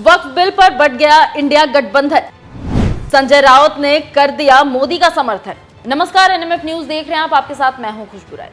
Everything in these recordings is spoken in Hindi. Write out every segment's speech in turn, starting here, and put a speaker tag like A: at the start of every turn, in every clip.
A: वक्फ बिल पर बढ़ गया इंडिया गठबंधन। संजय राउत ने कर दिया मोदी का समर्थन। नमस्कार, एनएमएफ न्यूज देख रहे हैं आप। आपके साथ मैं हूं खुशबू राय।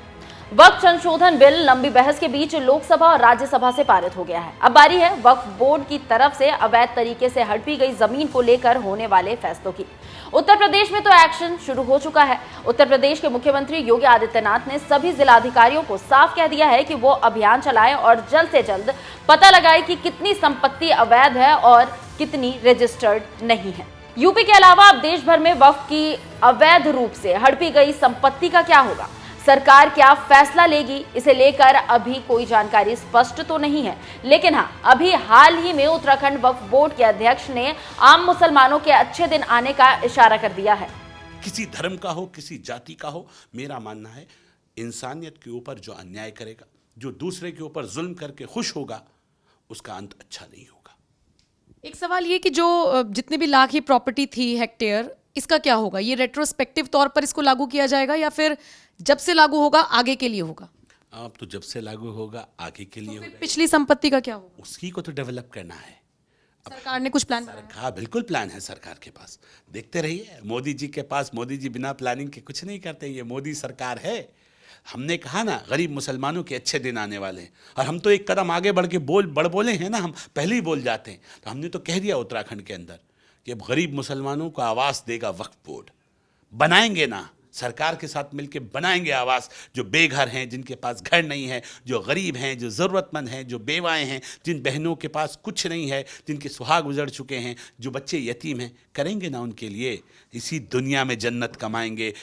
A: वक्फ संशोधन बिल लंबी बहस के बीच लोकसभा और राज्यसभा से पारित हो गया है। अब बारी है वक्फ बोर्ड की तरफ से अवैध तरीके से हड़पी गई जमीन को लेकर होने वाले फैसलों की। उत्तर प्रदेश में तो एक्शन शुरू हो चुका है। उत्तर प्रदेश के मुख्यमंत्री योगी आदित्यनाथ ने सभी जिलाधिकारियों को साफ कह दिया है कि वो अभियान चलाएं और जल्द से जल्द पता लगाए कि कितनी संपत्ति अवैध है और कितनी रजिस्टर्ड नहीं है। यूपी के अलावा अब देश भर में वक्फ की अवैध रूप से हड़पी गई संपत्ति का क्या होगा? सरकार क्या फैसला लेगी? इसे लेकर अभी कोई जानकारी स्पष्ट तो नहीं है, लेकिन हाँ, अभी हाल ही में उत्तराखंड वक्फ बोर्ड के अध्यक्ष ने आम मुसलमानों के अच्छे दिन आने का इशारा कर दिया है।
B: किसी धर्म का हो, किसी जाति का हो, मेरा मानना है इंसानियत के ऊपर जो अन्याय करेगा, जो दूसरे के ऊपर जुल्म करके खुश होगा, उसका अंत अच्छा नहीं होगा।
C: एक सवाल ये कि जो जितने भी लाख की प्रॉपर्टी थी हेक्टेयर, इसका क्या होगा? ये रेट्रोस्पेक्टिव तौर पर इसको लागू किया जाएगा या फिर जब से लागू होगा आगे के लिए होगा?
B: अब तो जब से लागू होगा आगे के लिए होगा।
C: पिछली संपत्ति का क्या होगा?
B: उसी को तो डेवलप करना है।
C: सरकार ने कुछ प्लान बनाया?
B: हाँ, बिल्कुल प्लान है सरकार के पास। देखते रहिए मोदी जी के पास। मोदी जी बिना प्लानिंग के कुछ नहीं करते। ये मोदी सरकार है। हमने कहा ना, गरीब मुसलमानों के अच्छे दिन आने वाले हैं, और हम तो एक कदम आगे बढ़ के बोले हैं ना, हम पहले ही बोल जाते हैं। तो हमने तो कह दिया उत्तराखंड के अंदर कि अब गरीब मुसलमानों को आवास देगा वक्फ बोर्ड। बनाएंगे ना, सरकार के साथ मिलकर बनाएंगे आवास। जो बेघर हैं, जिनके पास घर नहीं है, जो गरीब हैं, जो ज़रूरतमंद हैं, जो बेवाएं हैं, जिन बहनों के पास कुछ नहीं है, जिनके सुहाग उजड़ चुके हैं, जो बच्चे यतीम हैं, करेंगे ना उनके लिए। इसी दुनिया में जन्नत कमाएंगे।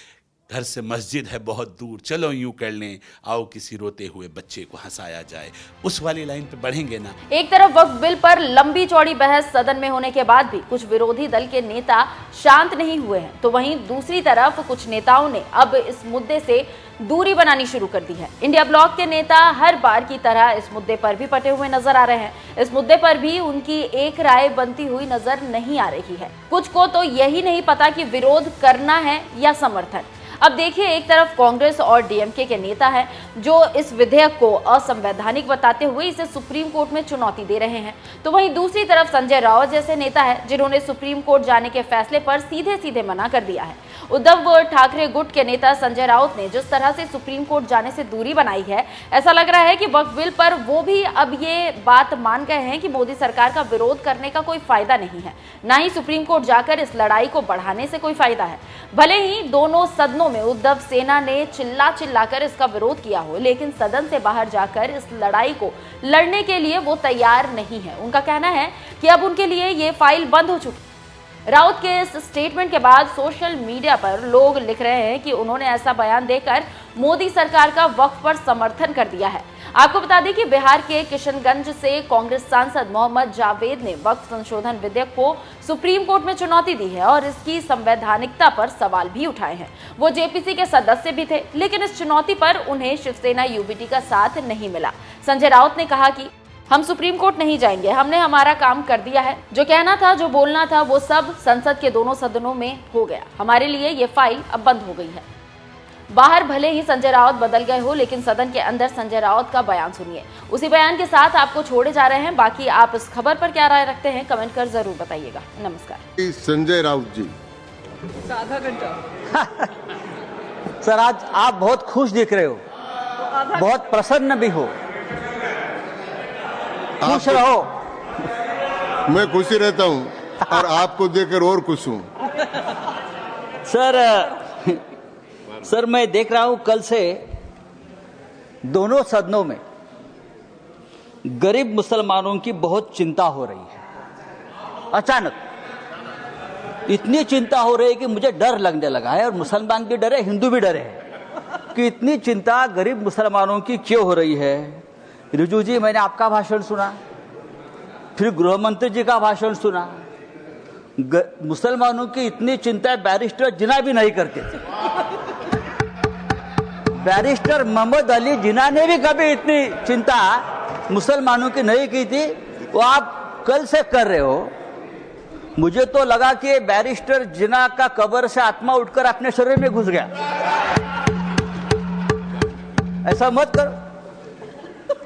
B: घर से मस्जिद है बहुत दूर, चलो यूं कर लें, आओ किसी रोते हुए बच्चे को हंसाया जाए, उस वाली लाइन पे बढ़ेंगे ना।
A: एक तरफ वक्फ बिल पर लंबी चौड़ी बहस सदन में होने के बाद भी कुछ विरोधी दल के नेता शांत नहीं हुए हैं, तो वहीं दूसरी तरफ कुछ नेताओं ने अब इस मुद्दे से दूरी बनानी शुरू कर दी है। इंडिया ब्लॉक के नेता हर बार की तरह इस मुद्दे पर भी पटे हुए नजर आ रहे हैं। इस मुद्दे पर भी उनकी एक राय बनती हुई नजर नहीं आ रही है। कुछ को तो यही नहीं पता कि विरोध करना है या समर्थन। अब देखिए, एक तरफ कांग्रेस और डीएमके के नेता हैं जो इस विधेयक को असंवैधानिक बताते हुए इसे सुप्रीम कोर्ट में चुनौती दे रहे हैं, तो वहीं दूसरी तरफ संजय राउत जैसे नेता है जिन्होंने सुप्रीम कोर्ट जाने के फैसले पर सीधे सीधे मना कर दिया है। उद्धव ठाकरे गुट के नेता संजय राउत ने जिस तरह से सुप्रीम कोर्ट जाने से दूरी बनाई है, ऐसा लग रहा है कि वक्फ बिल पर वो भी अब ये बात मान गए हैं कि मोदी सरकार का विरोध करने का कोई फायदा नहीं है, ना ही सुप्रीम कोर्ट जाकर इस लड़ाई को बढ़ाने से कोई फायदा है। भले ही दोनों सदनों में उद्धव सेना ने चिल्लाकर इसका विरोध किया हो, लेकिन सदन से बाहर जाकर इस लड़ाई को लड़ने के लिए वो तैयार नहीं है। उनका कहना है कि अब उनके लिए ये फाइल बंद हो चुकी। राउत के इस स्टेटमेंट के बाद सोशल मीडिया पर लोग लिख रहे हैं कि उन्होंने ऐसा बयान देकर मोदी सरकार का वक्फ पर समर्थन कर दिया है। आपको बता दें कि बिहार के किशनगंज से कांग्रेस सांसद मोहम्मद जावेद ने वक्फ संशोधन विधेयक को सुप्रीम कोर्ट में चुनौती दी है और इसकी संवैधानिकता पर सवाल भी उठाए हैं। वो जेपीसी के सदस्य भी थे, लेकिन इस चुनौती पर उन्हें शिवसेना यूबीटी का साथ नहीं मिला। संजय राउत ने कहा कि हम सुप्रीम कोर्ट नहीं जाएंगे, हमने हमारा काम कर दिया है। जो कहना था, जो बोलना था, वो सब संसद के दोनों सदनों में हो गया। हमारे लिए ये फाइल अब बंद हो गई है। बाहर भले ही संजय राउत बदल गए हो, लेकिन सदन के अंदर संजय राउत का बयान सुनिए। उसी बयान के साथ आपको छोड़े जा रहे हैं। बाकी आप इस खबर पर क्या राय रखते हैं, कमेंट कर जरूर बताइएगा। नमस्कार।
D: संजय राउत जी,
E: आधा घंटा
F: सर, आज आप बहुत खुश दिख रहे हो, बहुत प्रसन्न भी हो। खुश रहो।
D: मैं खुशी रहता हूँ और आपको देखकर और खुश हूँ।
F: सर मैं देख रहा हूँ कल से दोनों सदनों में गरीब मुसलमानों की बहुत चिंता हो रही है। अचानक इतनी चिंता हो रही है कि मुझे डर लगने लगा है, और मुसलमान भी डरे, हिंदू भी डरे हैं कि इतनी चिंता गरीब मुसलमानों की क्यों हो रही है। रिजू जी, मैंने आपका भाषण सुना, फिर गृह मंत्री जी का भाषण सुना। मुसलमानों की इतनी चिंता बैरिस्टर जिन्ना भी नहीं करते थे। बैरिस्टर मोहम्मद अली जिन्ना ने भी कभी इतनी चिंता मुसलमानों की नहीं की थी, वो आप कल से कर रहे हो। मुझे तो लगा कि बैरिस्टर जिन्ना का कब्र से आत्मा उठकर अपने शरीर में घुस गया। ऐसा मत करो।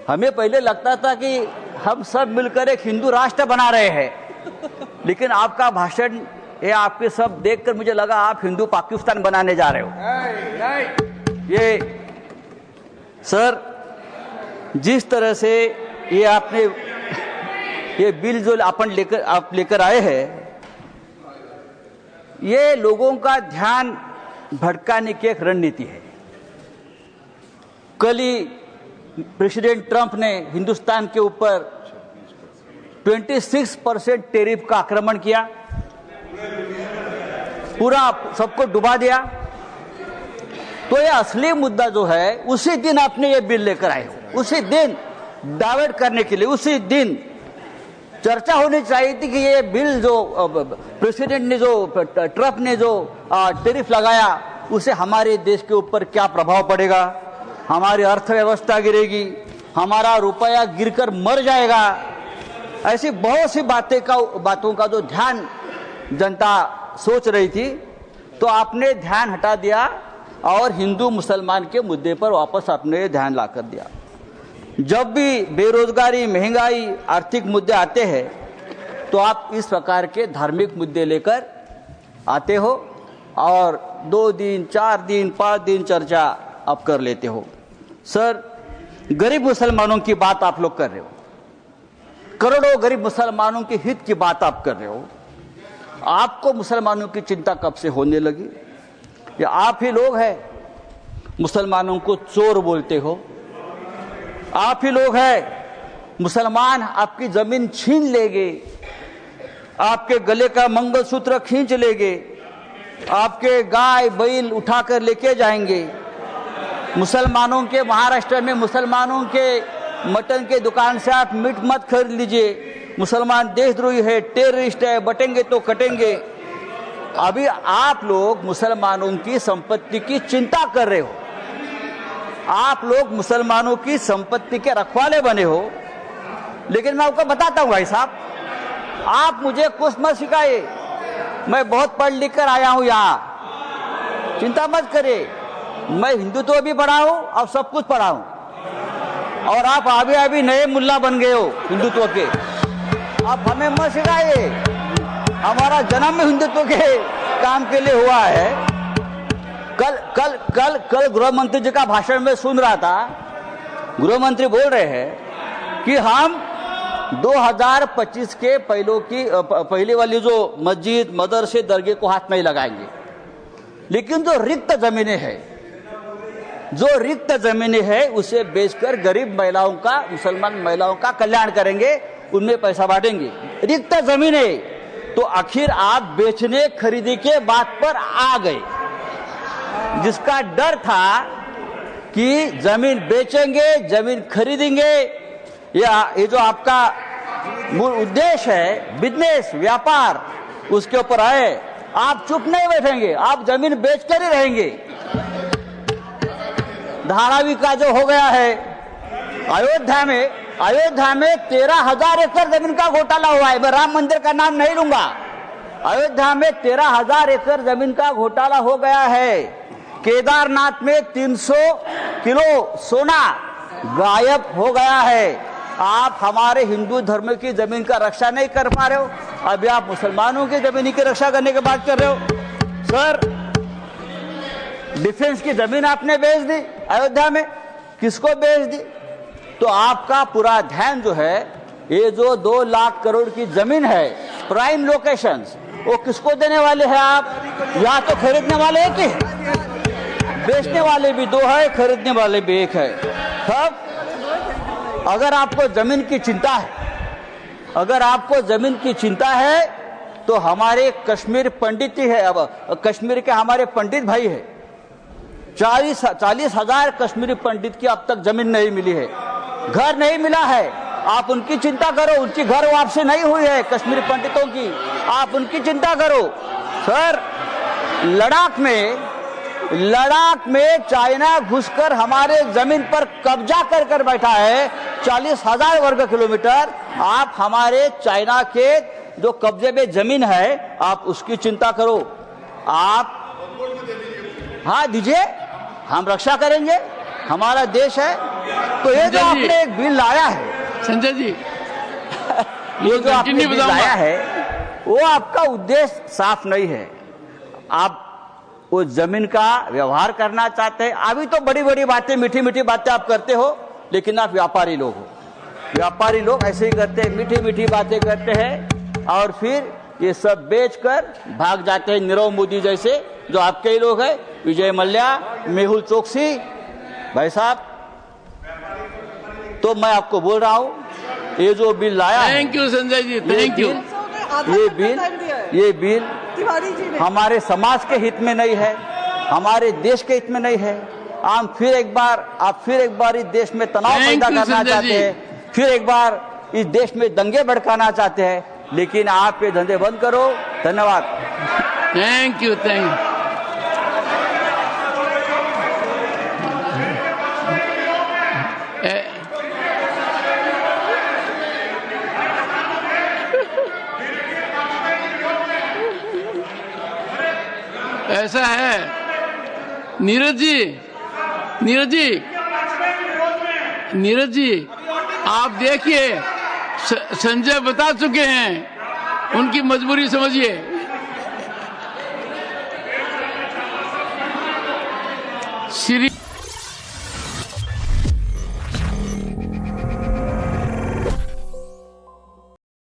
F: हमें पहले लगता था कि हम सब मिलकर एक हिंदू राष्ट्र बना रहे हैं। लेकिन आपका भाषण, ये आपके सब देखकर मुझे लगा आप हिंदू पाकिस्तान बनाने जा रहे हो। ये सर, जिस तरह से ये आपने ये बिल जो आप लेकर आए हैं, ये लोगों का ध्यान भटकाने की एक रणनीति है। कल ही प्रेसिडेंट ट्रंप ने हिंदुस्तान के ऊपर 26% टैरिफ का आक्रमण किया, पूरा सबको डुबा दिया। तो ये असली मुद्दा जो है, उसी दिन आपने ये बिल लेकर आए हो, उसी दिन डाइवर्ट करने के लिए, उसी दिन चर्चा होनी चाहिए थी कि ये बिल जो प्रेसिडेंट ने, जो ट्रंप ने जो टैरिफ लगाया, उसे हमारे देश के ऊपर क्या प्रभाव पड़ेगा, हमारी अर्थव्यवस्था गिरेगी, हमारा रुपया गिरकर मर जाएगा। ऐसी बहुत सी बातों का जो ध्यान जनता सोच रही थी, तो आपने ध्यान हटा दिया और हिंदू मुसलमान के मुद्दे पर वापस आपने ध्यान ला कर दिया। जब भी बेरोजगारी, महंगाई, आर्थिक मुद्दे आते हैं, तो आप इस प्रकार के धार्मिक मुद्दे लेकर आते हो और 2 दिन, 4 दिन, 5 दिन चर्चा आप कर लेते हो। सर, गरीब मुसलमानों की बात आप लोग कर रहे हो, करोड़ों गरीब मुसलमानों के हित की बात आप कर रहे हो। आपको मुसलमानों की चिंता कब से होने लगी? या आप ही लोग हैं मुसलमानों को चोर बोलते हो? आप ही लोग हैं मुसलमान आपकी जमीन छीन लेंगे, आपके गले का मंगलसूत्र खींच लेंगे, आपके गाय बैल उठाकर लेके जाएंगे। मुसलमानों के, महाराष्ट्र में मुसलमानों के मटन के दुकान से आप मीट मत खरीद लीजिए, मुसलमान देशद्रोही है, टेररिस्ट है, बटेंगे तो कटेंगे। अभी आप लोग मुसलमानों की संपत्ति की चिंता कर रहे हो, आप लोग मुसलमानों की संपत्ति के रखवाले बने हो। लेकिन मैं आपको बताता हूं भाई साहब, आप मुझे कुछ मत सिखाइए, मैं बहुत पढ़ लिख कर आया हूं यहाँ, चिंता मत करिए। मैं हिंदुत्व भी पढ़ा हूं और सब कुछ पढ़ा हूं, और आप अभी नए मुल्ला बन गए हो हिंदुत्व के। आप हमें मत सिखाइए, हमारा जन्म हिंदुत्व के काम के लिए हुआ है। कल गृह मंत्री जी का भाषण में सुन रहा था, गृह मंत्री बोल रहे हैं कि हम 2025 के पहले वाली जो मस्जिद, मदरसे, दरगाह को हाथ नहीं लगाएंगे। लेकिन जो रिक्त जमीनें हैं उसे बेचकर गरीब महिलाओं का, मुसलमान महिलाओं का कल्याण करेंगे, उनमें पैसा बांटेंगे। रिक्त जमीनें तो आखिर आप बेचने खरीदी के बात पर आ गए, जिसका डर था कि जमीन बेचेंगे, जमीन खरीदेंगे, या ये जो आपका मूल उद्देश्य है बिजनेस, व्यापार, उसके ऊपर आए। आप चुप नहीं बैठेंगे, आप जमीन बेचकर ही रहेंगे। धारावी का जो हो गया है अयोध्या में 13,000 एकड़ जमीन का घोटाला हुआ है। मैं राम मंदिर का नाम नहीं लूंगा, अयोध्या में 13,000 एकड़ जमीन का घोटाला हो गया है। केदारनाथ में 300 किलो सोना गायब हो गया है। आप हमारे हिंदू धर्म की जमीन का रक्षा नहीं कर पा रहे हो, अभी आप मुसलमानों की जमीन की रक्षा करने की बात कर रहे हो। सर, डिफेंस की जमीन आपने बेच दी अयोध्या में, किसको बेच दी? तो आपका पूरा ध्यान जो है, ये जो 2 लाख करोड़ की जमीन है, प्राइम लोकेशंस, वो किसको देने वाले हैं आप? या तो खरीदने वाले एक ही, बेचने वाले भी 2 है, खरीदने वाले भी 1 है। तब अगर आपको जमीन की चिंता है, तो हमारे कश्मीर पंडित ही है। अब कश्मीर के हमारे पंडित भाई है, 40,000 कश्मीरी पंडित की अब तक जमीन नहीं मिली है, घर नहीं मिला है। आप उनकी चिंता करो, उनकी घर वापसी नहीं हुई है कश्मीरी पंडितों की, आप उनकी चिंता करो। सर, लद्दाख में चाइना घुसकर हमारे जमीन पर कब्जा कर बैठा है, 40,000 वर्ग किलोमीटर। आप हमारे चाइना के जो कब्जे में जमीन है, आप उसकी चिंता करो। आप हाँ दीजिए, हम रक्षा करेंगे, हमारा देश है। तो ये जो आपने एक बिल लाया है
E: संजय जी,
F: ये जो आपने बिल लाया है वो आपका उद्देश्य साफ नहीं है। आप वो जमीन का व्यवहार करना चाहते हैं। अभी तो बड़ी बड़ी बातें, मीठी मीठी बातें आप करते हो, लेकिन आप व्यापारी लोग हो। व्यापारी लोग ऐसे ही करते हैं, मीठी मीठी बातें करते हैं और फिर ये सब बेचकर भाग जाते हैं। नीरव मोदी जैसे जो आपके ही लोग हैं, विजय मल्ल्या, मेहुल चोकसी भाई साहब। तो मैं आपको बोल रहा हूं, ये जो बिल लाया है,
E: thank you Sanjay ji, thank you.
F: ये बिल हमारे समाज के हित में नहीं है, हमारे देश के हित में नहीं है। आप फिर एक बार इस देश में तनाव पैदा करना चाहते हैं, फिर एक बार इस देश में दंगे भड़काना चाहते हैं, लेकिन आप ये धंधे बंद करो। धन्यवाद।
E: Thank you, thank you. ऐसा है नीरज जी, आप देखिए संजय बता चुके हैं, उनकी मजबूरी समझिए। श्री